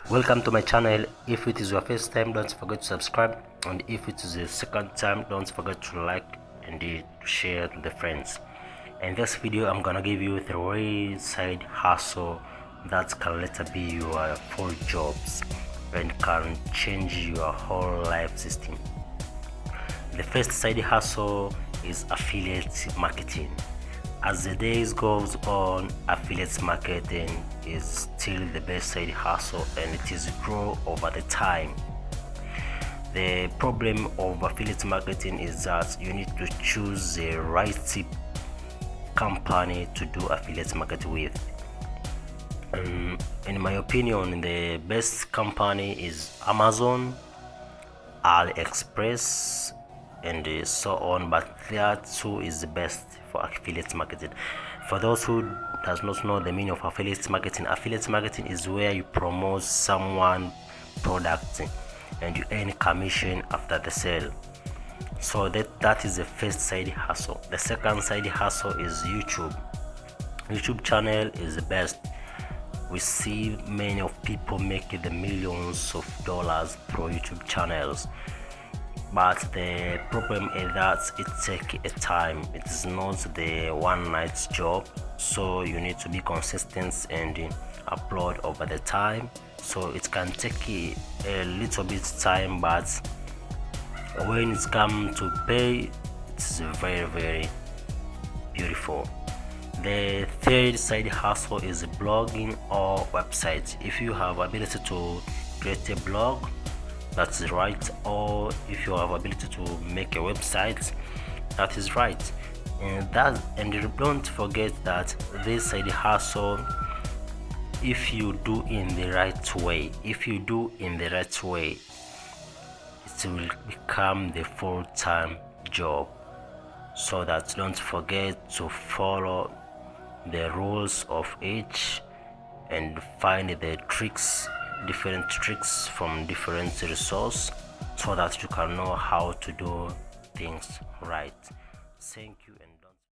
Welcome to my channel. If it is your first time, don't forget to subscribe, and if it is the second time, don't forget to like and to share to the friends. In this video, I'm gonna give you 3 side hustle that can later be your full jobs and can change your whole life system. The first side hustle is affiliate marketing. As the days goes on, affiliate marketing is still the best side hustle, and it is grow over the time. The problem of affiliate marketing is that you need to choose the right company to do affiliate marketing with. In my opinion, the best company is Amazon, AliExpress, and so on, but there too is the best for affiliate marketing. For those who does not know the meaning of affiliate marketing is where you promote someone product and you earn commission after the sale. So that is the first side hustle. The second side hustle is YouTube channel is the best. We see many of people making the millions of dollars through YouTube channels, but the problem is that it takes a time. It is not the one night job, so you need to be consistent and upload over the time. So it can take a little bit time, but when it's come to pay, it's very, very beautiful. The third side hustle is blogging or website. If you have ability to create a blog, that's right, or if you have ability to make a website, that is right. And don't forget that this side hustle, if you do in the right way, it will become the full-time job. So that don't forget to follow the rules of each and find the different tricks from different resources, so that you can know how to do things right. Thank you.